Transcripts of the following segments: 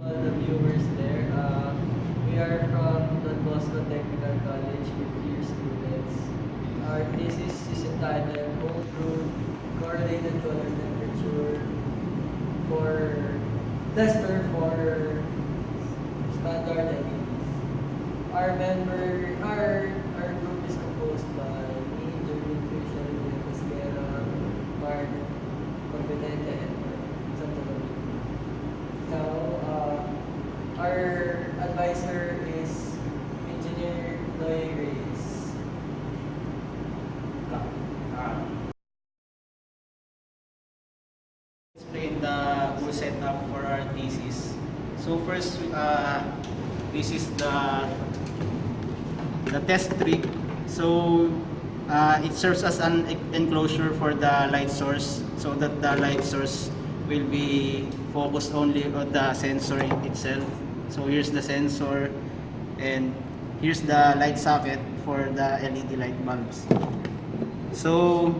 All the viewers there, we are from the Boston Technical College, 5th-year students. Our thesis is entitled Homebrew, Correlated Color Temperature for Tester for Standard LEDs. Our group is composed by me, Jeremy Fisher, Mark, Competente, and Santo Domingo. Now, our advisor is Engineer Loy Reyes. Explain the whole setup for our thesis. So first, this is the test strip. So it serves as an enclosure for the light source, so that the light source will be focused only on the sensor itself. So here's the sensor, and here's the light socket for the LED light bulbs. So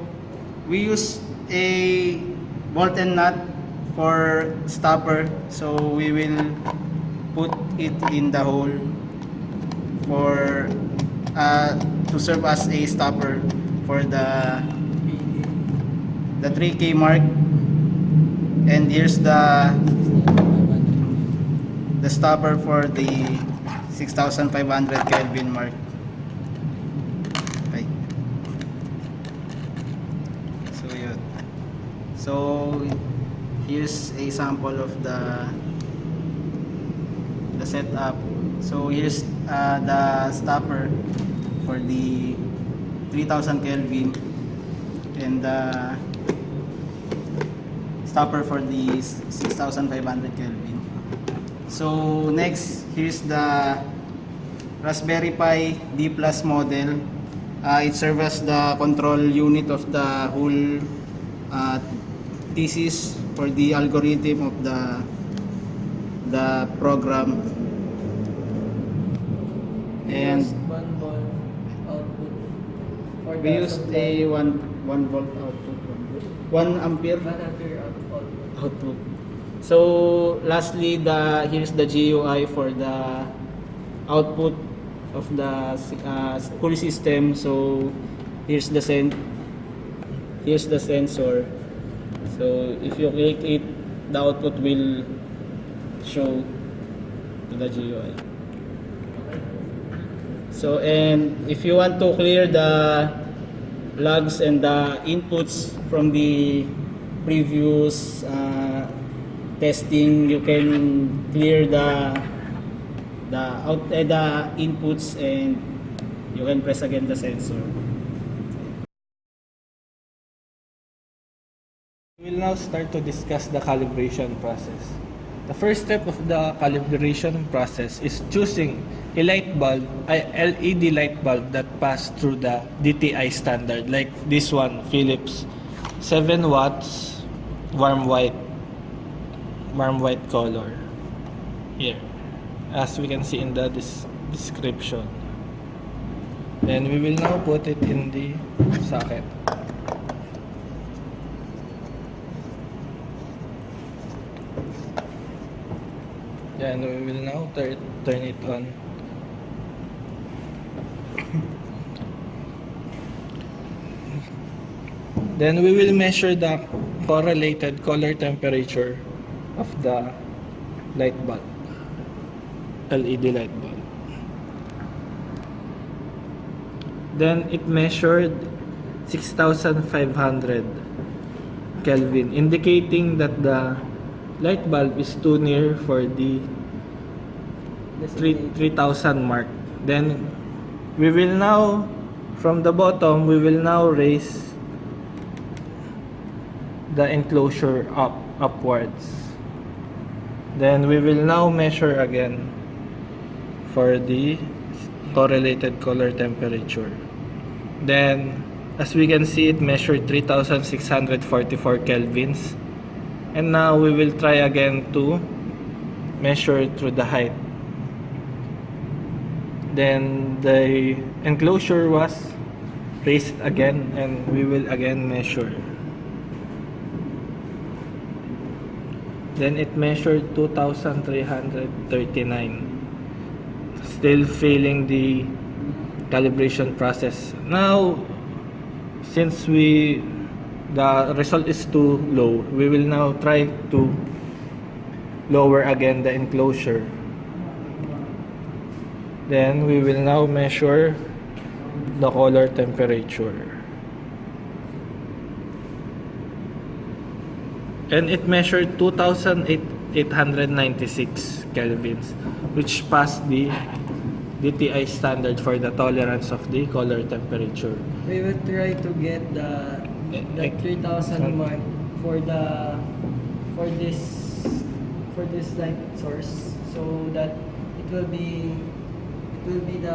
we use a bolt and nut for stopper, so we will put it in the hole for to serve as a stopper for the 3K mark. And here's the stopper for the 6500 Kelvin mark. Okay. So yun. So here's a sample of the setup. So here's the stopper for the 3000 Kelvin and the stopper for the 6500 Kelvin. So next, here's the Raspberry Pi D Plus model. It serves as the control unit of the whole thesis for the algorithm of the program. And One volt output for we used a 1 volt output, 1 ampere 1 ampere output. output. So lastly, here's the GUI for the output of the cool system. So here's the sensor. So if you click it, the output will show to the GUI. So, and if you want to clear the logs and the inputs from the previous testing, you can clear the inputs, and you can press again the sensor. We will now start to discuss the calibration process. The first step of the calibration process is choosing a light bulb, a LED light bulb that passed through the DTI standard, like this one, Philips, 7 watts, warm white color. Here, as we can see in the description. Then we will now put it in the socket. Then we will now turn it on. Then we will measure the correlated color temperature of the light bulb, LED light bulb. Then it measured 6500 Kelvin, indicating that the light bulb is too near for the 3000 mark. Then we will now, from the bottom, we will now raise the enclosure upwards. Then we will now measure again for the correlated color temperature. Then as we can see, it measured 3644 kelvins. And now we will try again to measure through the height. Then the enclosure was raised again, and we will again measure. Then it measured 2339. Still failing the calibration process. Now, since the result is too low, we will now try to lower again the enclosure. Then we will now measure the color temperature. And it measured 2896 kelvins, which passed the DTI standard for the tolerance of the color temperature. We will try to get the 3000 mark for this light source, so that it will be the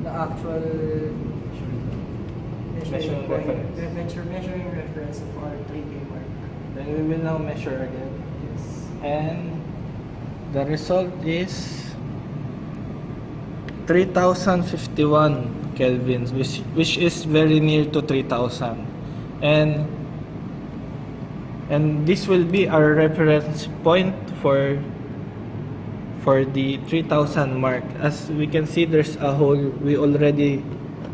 actual measuring reference of our 3K mark. Then we will now measure again. Yes. And the result is 3051 kelvins, which is very near to 3000. And this will be our reference point for the 3000 mark. As we can see, there's a hole. We already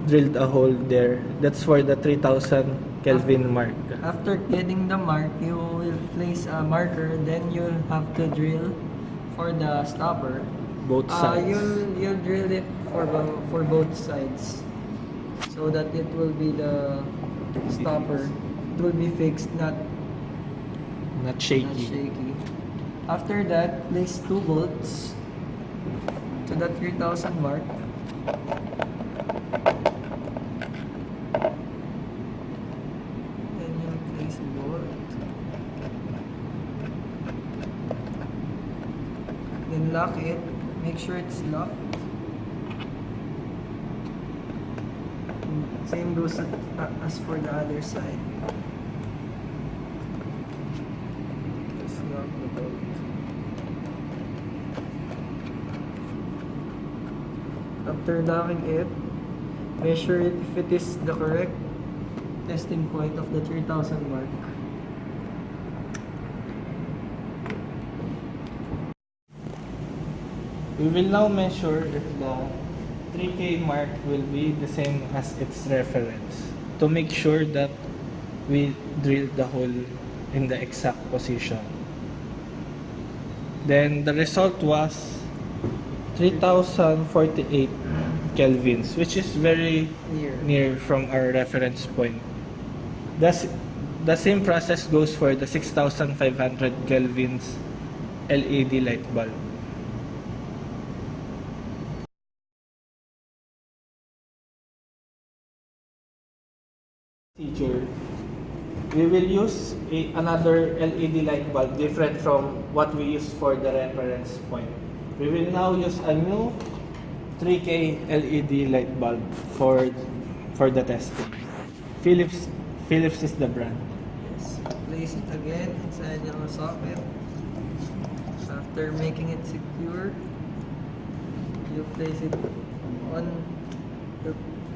drilled a hole there. That's for the 3000 Kelvin mark. After getting the mark, you will place a marker, then you'll have to drill for the stopper. Both sides. You'll drill it for both sides, so that it will be the stopper. It will be fixed, not Shaky. shaky. After that, place 2 bolts to the 3000 mark. Then you'll place a bolt. Then lock it. Make sure it's locked. Same goes as for the other side. Just lock the bolt. After locking it, measure it if it is the correct testing point of the 3000 mark. We will now measure if the 3K mark will be the same as its reference, to make sure that we drill the hole in the exact position. Then the result was 3048 kelvins, which is very near from our reference point. The same process goes for the 6500 kelvins LED light bulb. Procedure. We will use another LED light bulb different from what we used for the reference point. We will now use a new 3K LED light bulb for the testing. Philips is the brand. Yes. Place it again inside the socket. After making it secure, you place it on.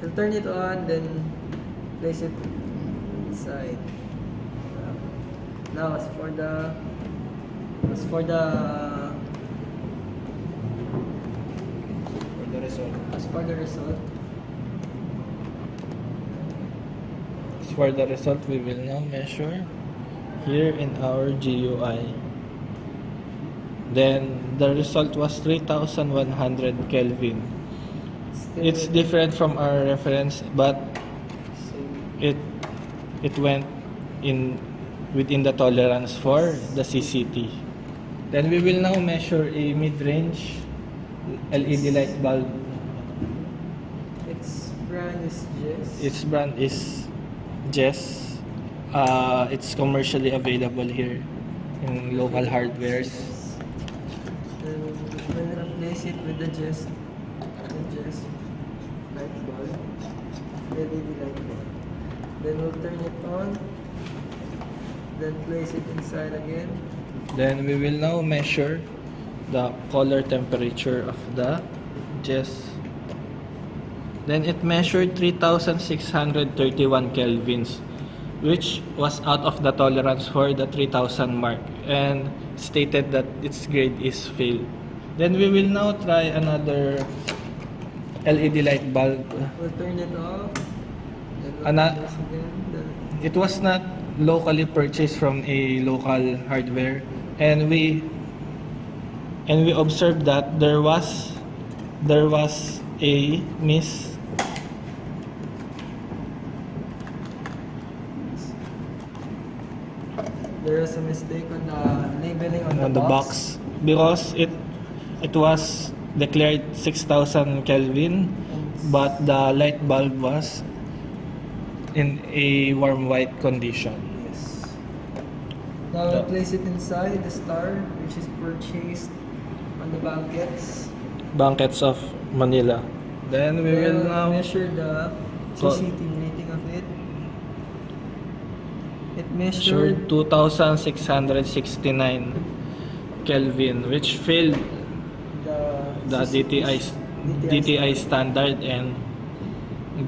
You'll turn it on, then place it inside. Now as for the result. As for the result, We will now measure here in our GUI. Then the result was 3100 Kelvin. It's different from our reference, but it went within the tolerance for the CCT. Then we will now measure a mid-range LED light bulb. its brand is Jess. Its brand is Jess. It's commercially available here in local hardwares. Then we'll replace it with the Jess light bulb, LED light bulb. Then we'll turn it on. Then place it inside again. Then we will now measure the color temperature of the Jess. Then it measured 3631 kelvins, which was out of the tolerance for the 3000 mark and stated that its grade is failed. Then we will now try another LED light bulb. We'll turn it off. Then we'll Ana- do this again. Then It was not locally purchased from a local hardware, and we observed that there was a miss there is a mistake on the labeling on the box because it was declared 6000 Kelvin, but the light bulb was in a warm white condition. Yes. Now we'll place it inside the star, which is purchased on the Bankets of Manila. Then we will now measure the CCTV rating of it. It measured measured 2669 Kelvin, which failed the DTI standard and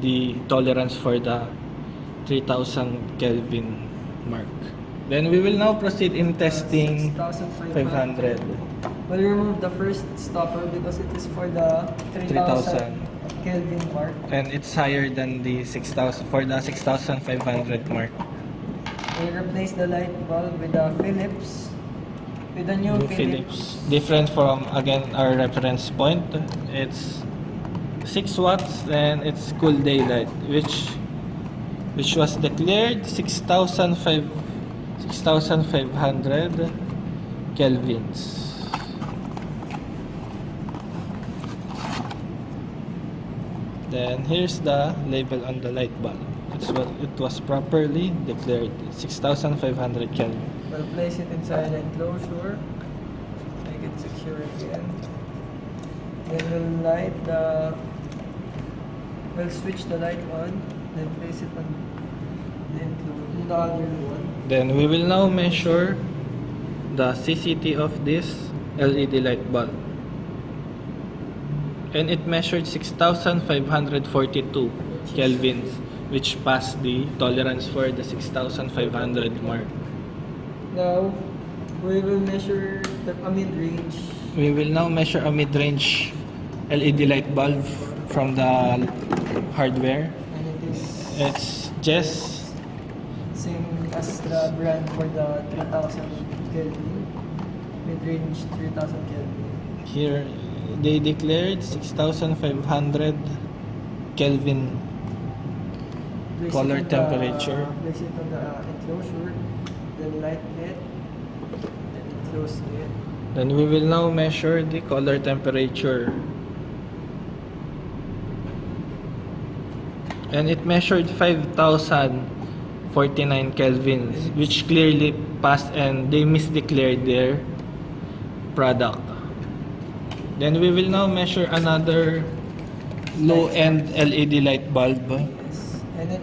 the tolerance for the 3000 Kelvin mark. Then we will now proceed in testing 500. We'll remove the first stopper because it is for the 3000 Kelvin mark. And it's higher than the 6000 for the 6500 mark. We'll replace the light bulb with a Philips. With a new Philips. Different from again our reference point. It's 6 watts and it's cool daylight, which was declared 6500 kelvins. Then here's the label on the light bulb. It was properly declared 6500 Kelvin. We'll place it inside the enclosure. Make it secure again. Then we'll switch the light on. Then place it on the enclosure, the other one. Then we will now measure the CCT of this LED light bulb. And it measured 6542 kelvins, which passed the tolerance for the 6500 mark. Now, we will measure a mid-range. We will now measure a mid-range LED light bulb from the hardware. And it is It's just same as the brand for the 3000 Kelvin. Mid-range 3000 Kelvin. here they declared 6500 Kelvin Place color it on temperature. Place it on the enclosure. Then light it. Then close it. Then we will now measure the color temperature. And it measured 5049 kelvins, which clearly passed and they misdeclared their product. Then we will now measure another low-end LED light bulb. Yes. And it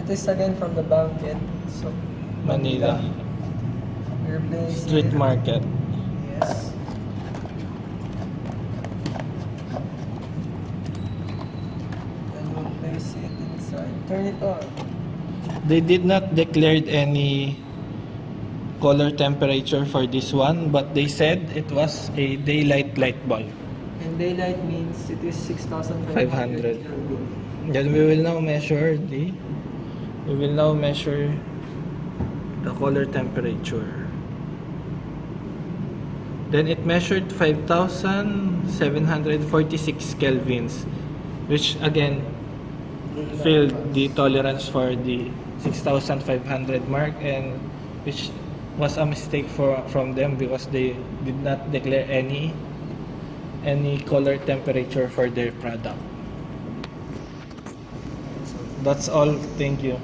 is again from the Banket. So Manila We replace Street it. Market. Yes. Then we'll place it inside. Turn it on. They did not declare any color temperature for this one, but they said it was a daylight light bulb. And daylight means it is 6500 500. Kelvin. Then we will now measure the color temperature. Then it measured 5746 kelvins, which again failed the tolerance for the 6500 mark, and which was a mistake from them because they did not declare any color temperature for their product. That's all. Thank you.